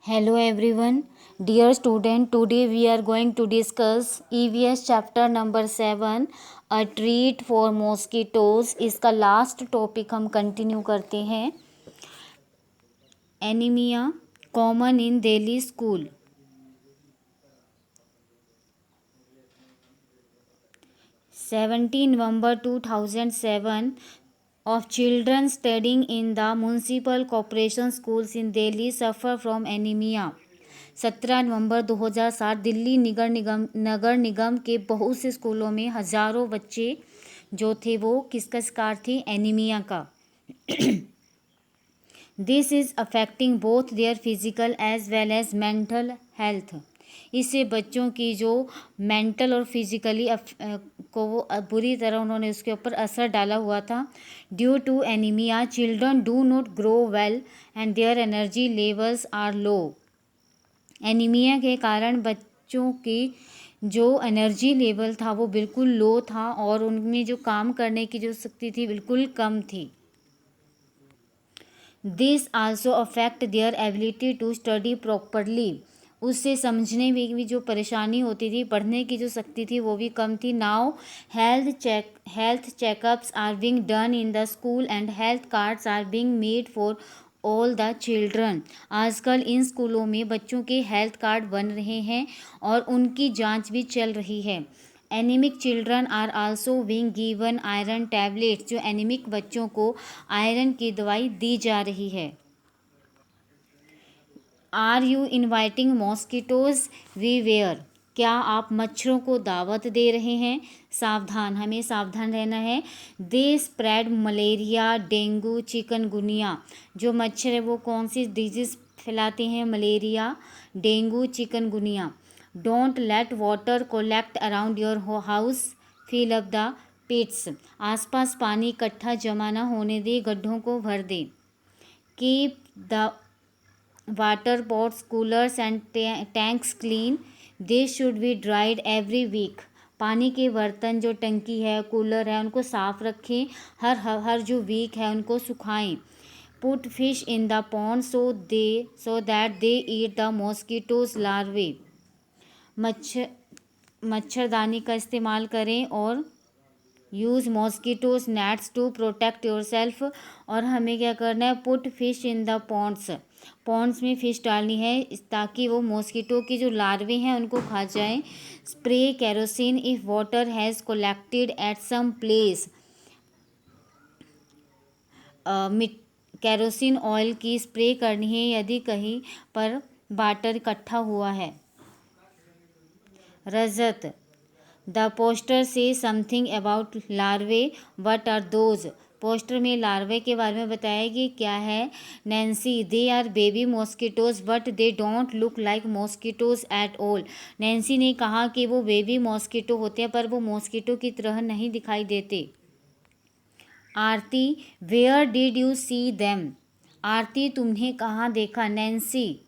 Hello everyone, dear student. Today we are going to discuss EVS chapter number 7, a treat for mosquitoes. इसका last topic हम continue करते हैं. Anaemia common in Delhi school. 17 November 2007 of children studying in the municipal corporation schools in Delhi suffer from anemia. 17 नवंबर 2007 दिल्ली नगर निगम के बहुत से स्कूलों में हजारों बच्चे जो थे वो किसका शिकार थे? एनीमिया का. This is affecting both their physical as well as mental health. इससे बच्चों की जो मेंटल और फिजिकली को वो बुरी तरह उन्होंने उसके ऊपर असर डाला हुआ था. Due to anaemia children do not grow well and their energy levels are low. Anaemia के कारण बच्चों की जो एनर्जी लेवल था वो बिल्कुल लो था और उनमें जो काम करने की जो शक्ति थी बिल्कुल कम थी. This also affect their ability to study properly. उससे समझने में भी जो परेशानी होती थी, पढ़ने की जो शक्ति थी वो भी कम थी. Now health checkups are being done in the school and health cards are being made for all the children. आजकल इन स्कूलों में बच्चों के हेल्थ कार्ड बन रहे हैं और उनकी जांच भी चल रही है. Anaemic children are also being given iron tablets. जो एनीमिक बच्चों को आयरन की दवाई दी जा रही है. Are you inviting mosquitoes wherever. क्या आप मच्छरों को दावत दे रहे हैं? सावधान, हमें सावधान रहना है. They spread malaria, dengue, chikungunya. जो मच्छर है वो कौन सी डिजीज फैलाते हैं? Malaria, dengue, chikungunya. Don't let water collect around your house, fill up the pits. आसपास पानी इकट्ठा जमा न होने दे, गड्ढों को भर दे. Keep the water pots, coolers and tanks clean. They should be dried every week. पानी के बर्तन, जो टंकी है, कूलर है, उनको साफ रखें. हर जो वीक है उनको सुखाएं. Put fish in the pond so that they eat the mosquitoes larvae. मच्छरदानी का इस्तेमाल करें और use mosquitoes nets to protect yourself. और हमें क्या करना है? Put fish in the ponds में फ़िश डालनी है ताकि वो मॉस्किटो की जो लार्वे हैं उनको खा जाएं. Spray kerosene if water has collected at some place. Kerosene oil की स्प्रे करनी है यदि कहीं पर वाटर इकट्ठा हुआ है. रजत. द पोस्टर से something about larvae. What are those. Poster में लार्वे के बारे में बताया कि क्या है. Nancy. They are baby mosquitoes but they don't look like mosquitoes at all. Nancy ने कहा कि वो बेबी मॉस्किटो होते हैं पर वो मॉस्किटो की तरह नहीं दिखाई देते. Aarti. Where did you see them. Aarti, तुमने कहाँ देखा? Nancy.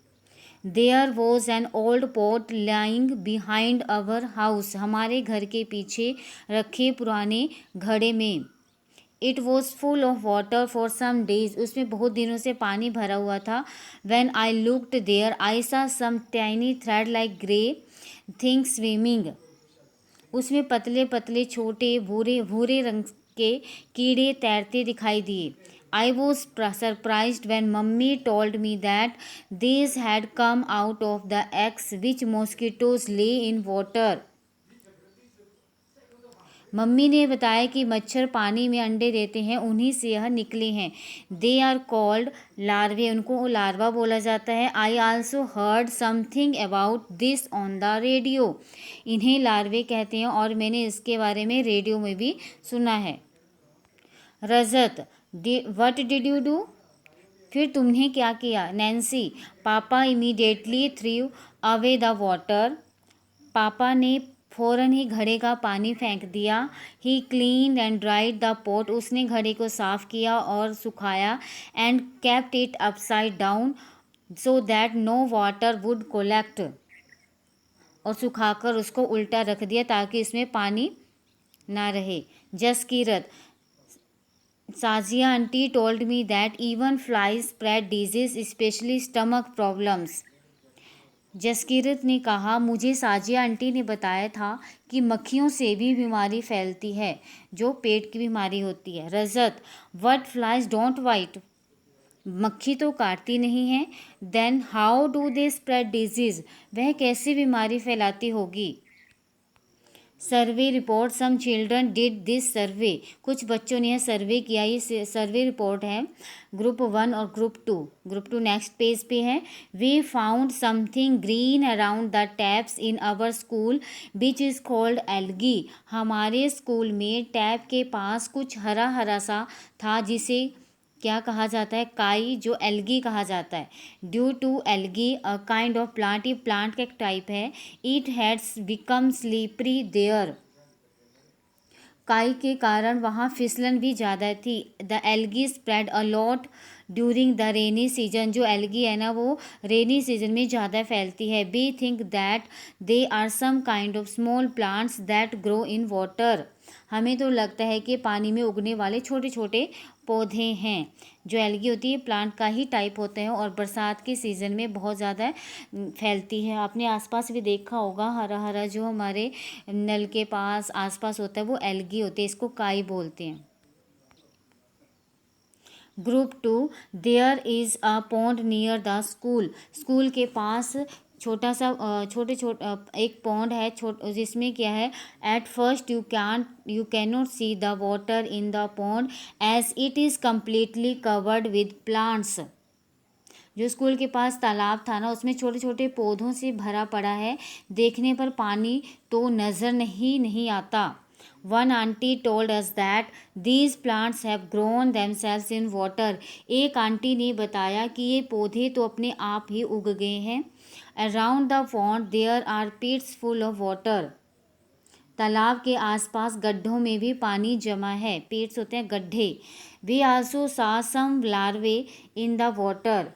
There was an old pot lying behind our house. हमारे घर के पीछे रखे पुराने घड़े में. It was full of water for some days. उसमें बहुत दिनों से पानी भरा हुआ था. When I looked there I saw some tiny thread like grey things swimming. उसमें पतले पतले छोटे भूरे रंग के कीड़े तैरते दिखाई दिए. I was surprised when mummy told me that these had come out of the eggs which mosquitoes lay in water. Mummy ने बताया कि मच्छर पानी में अंडे देते हैं, उन्हीं से यह निकले हैं. दे आर कॉल्ड लार्वे. उनको लार्वा बोला जाता है. I also heard something about this on the radio. इन्हें लार्वे कहते हैं और मैंने इसके बारे में रेडियो में भी सुना है. Rajat. What did you do. फिर तुमने क्या किया? नैन्सी. पापा immediately threw away the water. पापा ने फ़ौरन ही घड़े का पानी फेंक दिया. He clean and dried the pot. उसने घड़े को साफ किया और सुखाया. And kept it upside down so that no water would collect. और सुखाकर उसको उल्टा रख दिया ताकि इसमें पानी ना रहे. Jaskirat. Sajiya aunty told me that even flies spread disease, especially stomach problems. Jaskirat ने कहा, मुझे साजिया आंटी ने बताया था कि मक्खियों से भी बीमारी फैलती है, जो पेट की बीमारी होती है। Rajat, what flies don't bite, मक्खी तो काटती नहीं है। Then how do they spread disease, वह कैसे बीमारी फैलाती होगी। Survey report, some children did this survey, कुछ बच्चों ने यह सर्वे किया। ये सर्वे रिपोर्ट है ग्रुप 1 और ग्रुप टू नेक्स्ट पेज पे है। We found something green around the taps in our school which is called algae, हमारे स्कूल में टैप के पास कुछ हरा हरा सा था जिसे क्या कहा जाता है, काई, जो एल्गी कहा जाता है। Due to algae a kind of plant, ये प्लांट का एक टाइप है। It had become slippery there, काई के कारण वहाँ फिसलन भी ज़्यादा थी। The algae spread a lot during the rainy season, जो एल्गी है ना वो रेनी सीजन में ज़्यादा फैलती है। We think that they are some kind of small plants that grow in water, हमें तो लगता है कि पानी में उगने वाले छोटे छोटे पौधे हैं। जो एल्गी होती है प्लांट का ही टाइप होते हैं और बरसात के सीज़न में बहुत ज़्यादा फैलती है। आपने आसपास भी देखा होगा, हरा हरा जो हमारे नल के पास आसपास होता है वो एल्गी होती है, इसको काई बोलते हैं। Group 2, there is a pond near the school, school के पास छोटा सा एक पॉन्ड है जिसमें क्या है, at first you can not see the water in the pond as it is completely covered with plants, जो स्कूल के पास तालाब था ना उसमें छोटे छोटे पौधों से भरा पड़ा है, देखने पर पानी तो नज़र नहीं आता। One aunty told us that these plants have grown themselves in water, एक आंटी ने बताया कि ये पौधे तो अपने आप ही उग गए हैं। Around the pond there are pits full of water, तालाब के आसपास गड्ढों में भी पानी जमा है, पिट्स होते हैं गड्ढे। वी आल्सो सा सम लार्वे इन द वाटर,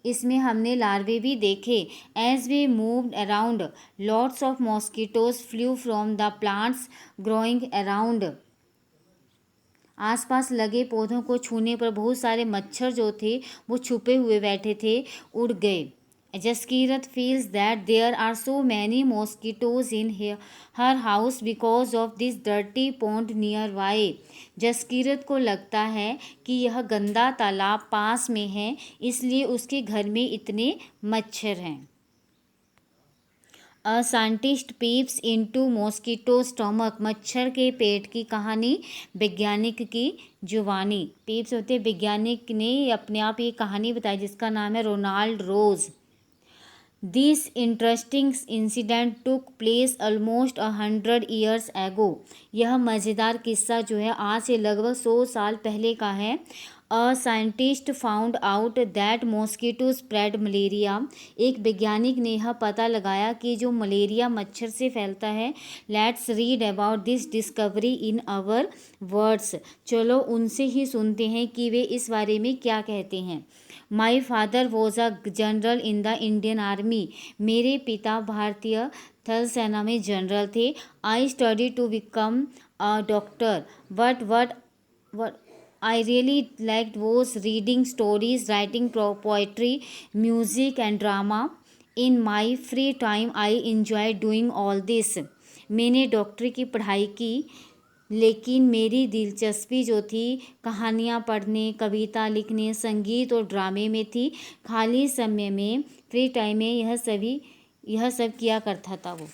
इसमें हमने लार्वे भी देखे। As we moved around lots of mosquitoes flew from the plants growing around, आसपास लगे पौधों को छूने पर बहुत सारे मच्छर जो थे वो छुपे हुए बैठे थे, उड़ गए। Jaskirat feels that there are so many mosquitoes in her house because of this dirty pond nearby, Jaskirat को लगता है कि यह गंदा तालाब पास में है इसलिए उसके घर में इतने मच्छर हैं। A scientist peeps into mosquito stomach, मच्छर के पेट की कहानी, वैज्ञानिक की जुबानी। पीप्स होते वैज्ञानिक ने अपने आप ये कहानी बताई जिसका नाम है Ronald Ross. This interesting incident took place almost 100 years ago, यह मज़ेदार किस्सा जो है आज से लगभग 100 साल पहले का है। A scientist found out that mosquito spread malaria, एक वैज्ञानिक ने यह पता लगाया कि जो मलेरिया मच्छर से फैलता है। Let's read about this discovery in our words, चलो उनसे ही सुनते हैं कि वे इस बारे में क्या कहते हैं। My father was a general in the Indian army, मेरे पिता भारतीय थल सेना में जनरल थे। I study to become a doctor but what I really liked was reading stories, writing poetry, music and drama. In my free time, I enjoyed doing all this. मैंने डॉक्टरी की पढ़ाई की लेकिन मेरी दिलचस्पी जो थी कहानियाँ पढ़ने, कविता लिखने, संगीत और ड्रामे में थी। खाली समय में, फ्री टाइम में यह सब किया करता था वो।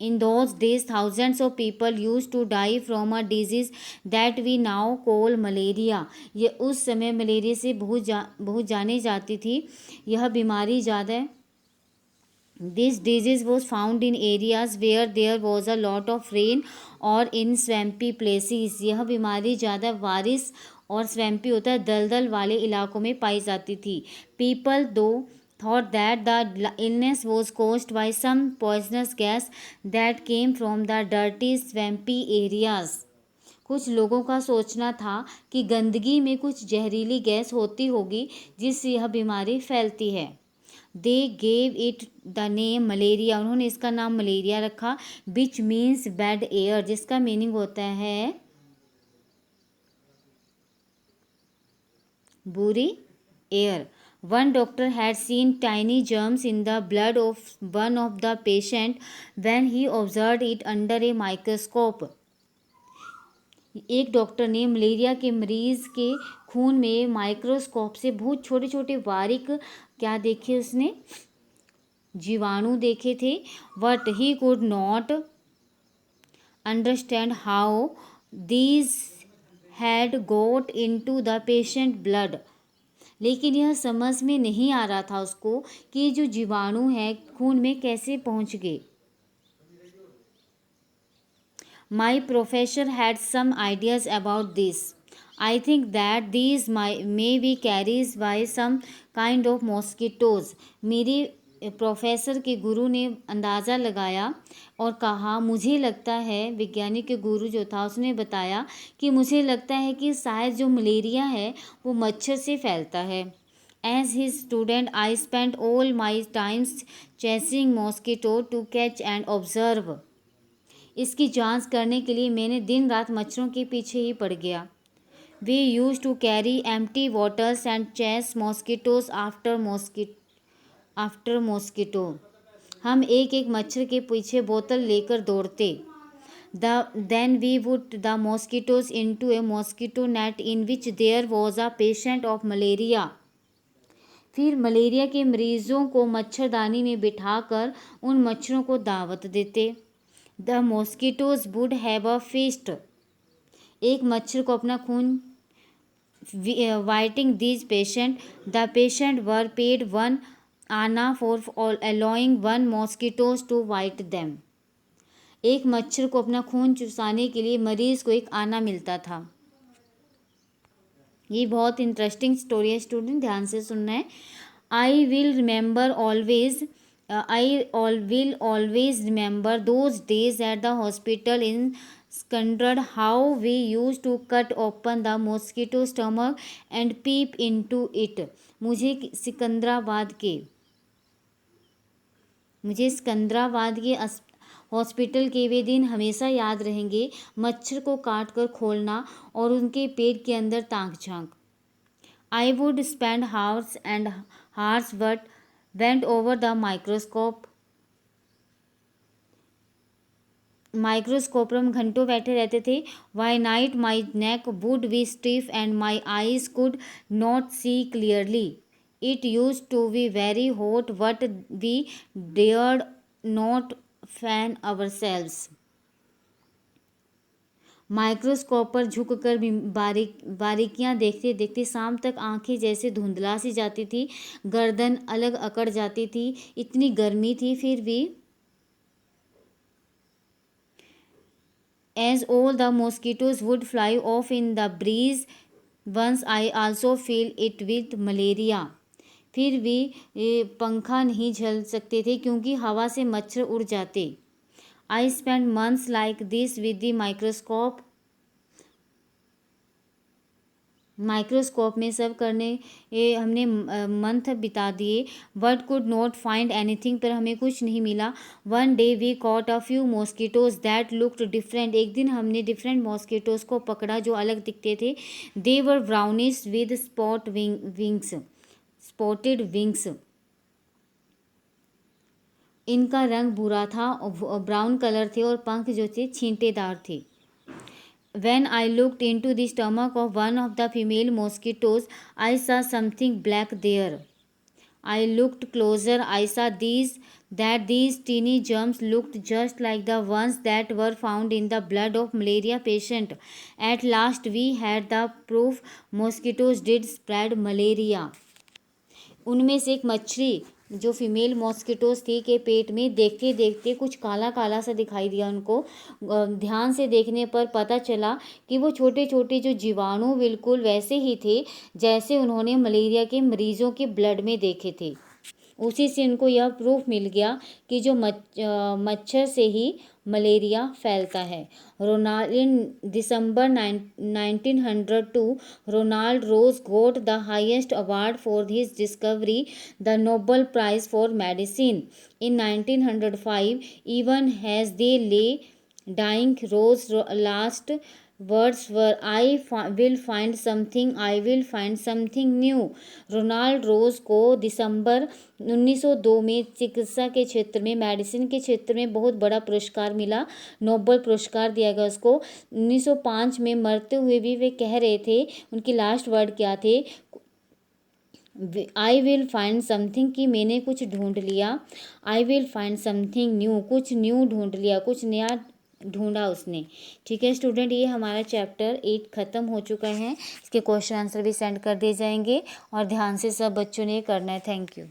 In those days, thousands of people used to die from a disease that we now call malaria. ये उस समय मलेरिया से बहुत जाने जाती थी, यह बीमारी ज़्यादा। This disease was found in areas where there was a lot of rain or in swampy places. यह बीमारी ज़्यादा बारिश और स्वैम्पी होता है दलदल वाले इलाकों में पाई जाती थी। People though thought that the illness was caused by some poisonous gas that came from the dirty swampy areas. कुछ लोगों का सोचना था कि गंदगी में कुछ जहरीली गैस होती होगी जिससे यह बीमारी फैलती है। They gave it the name malaria, उन्होंने इसका नाम मलेरिया रखा। विच मीन्स बैड एयर, जिसका मीनिंग होता है बुरी air. One doctor had seen tiny germs in the blood of one of the patient when he observed it under a microscope. एक doctor ने मलेरिया के मरीज के खून में माइक्रोस्कोप से बहुत छोटे छोटे बारीक क्या देखे उसने, जीवाणु देखे थे. But he could not understand how these had got into the patient blood. लेकिन यह समझ में नहीं आ रहा था उसको कि जो जीवाणु है खून में कैसे पहुंच गए. My professor had some ideas about this. I think that these may be carried by some kind of mosquitoes. मेरे प्रोफेसर के गुरु ने अंदाज़ा लगाया और कहा, मुझे लगता है, वैज्ञानिक के गुरु जो था उसने बताया कि मुझे लगता है कि शायद जो मलेरिया है वो मच्छर से फैलता है. As his student, I spent all my times chasing mosquito to catch and observe. इसकी जांच करने के लिए मैंने दिन रात मच्छरों के पीछे ही पड़ गया. We used to carry empty bottles and chase mosquitoes after mosquito. हम एक एक मच्छर के पीछे बोतल लेकर दौड़ते. Then we put the mosquitoes into a mosquito net in which there was a patient of malaria. फिर मलेरिया के मरीजों को मच्छरदानी में बिठाकर उन मच्छरों को दावत देते. The mosquitoes would have a feast. एक मच्छर को अपना खून biting these patient. The patient were paid 1 anna for allowing one mosquitoes to bite them. एक मच्छर को अपना खून चुसाने के लिए मरीज को 1 आना मिलता था. ये बहुत इंटरेस्टिंग स्टोरी है स्टूडेंट, ध्यान से सुनना है. I will always remember those days at the hospital in Skandar, how we used to cut open the mosquito stomach and peep into it. मुझे सिकंदराबाद के हॉस्पिटल के वे दिन हमेशा याद रहेंगे. मच्छर को काट कर खोलना और उनके पेट के अंदर ताक झांक. I would spend hours and hours but bent over the microscope. Microscope पर हम घंटों बैठे रहते थे. By night my neck would be stiff and my eyes could not see clearly. It used to be very hot but we dared not fan ourselves. Microscope पर झुककर बारीकियां देखते देखते शाम तक आंखें जैसे धुंधला सी जाती थी, गर्दन अलग अकड़ जाती थी, इतनी गर्मी थी. फिर भी as all the mosquitoes would fly off in the breeze, once I also feel it with malaria. फिर भी पंखा नहीं झल सकते थे क्योंकि हवा से मच्छर उड़ जाते. I spent months like this with the microscope. Microscope में सब करने हमने मंथ बिता दिए. But could not find anything, पर हमें कुछ नहीं मिला. One day we caught a few mosquitoes that looked different. एक दिन हमने डिफरेंट मॉस्किटोज को पकड़ा जो अलग दिखते थे. दे वर ब्राउनिश विद स्पॉटेड विंग्स. इनका रंग भूरा था, ब्राउन कलर थे और पंख जो थे छींटेदार थे. When I looked into the stomach of one of the female mosquitoes, I saw something black there. I looked closer. I saw that these teeny germs looked just like the ones that were found in the blood of malaria patient. At last we had the proof mosquitoes did spread malaria. उनमें से एक मच्छरी जो female mosquitoes थी के पेट में देखते देखते कुछ काला काला सा दिखाई दिया उनको. ध्यान से देखने पर पता चला कि वो छोटे छोटे जो जीवाणु बिल्कुल वैसे ही थे जैसे उन्होंने मलेरिया के मरीजों के ब्लड में देखे थे. उसी से उनको यह प्रूफ मिल गया कि जो मच्छर से ही मलेरिया फैलता है. In December 1902 Ronald Ross got the highest award for his discovery, the Nobel prize for medicine. In 1905 even has they lay dying, Rose lost words were I will find something, I will find something new. Ronald Ross को दिसंबर 1902 में चिकित्सा के क्षेत्र में, medicine के क्षेत्र में बहुत बड़ा पुरस्कार मिला, नोबेल पुरस्कार दिया गया उसको। 1905 में मरते हुए भी वे कह रहे थे, उनकी लास्ट वर्ड क्या थे, आई विल फाइंड समथिंग, कि मैंने कुछ ढूंढ लिया, आई विल फाइंड समथिंग न्यू, कुछ न्यू ढूंढ लिया, कुछ नया ढूंढा उसने। ठीक है स्टूडेंट, ये हमारा चैप्टर 8 ख़त्म हो चुका है। इसके क्वेश्चन आंसर भी सेंड कर दिए जाएंगे और ध्यान से सब बच्चों ने करना है। Thank you.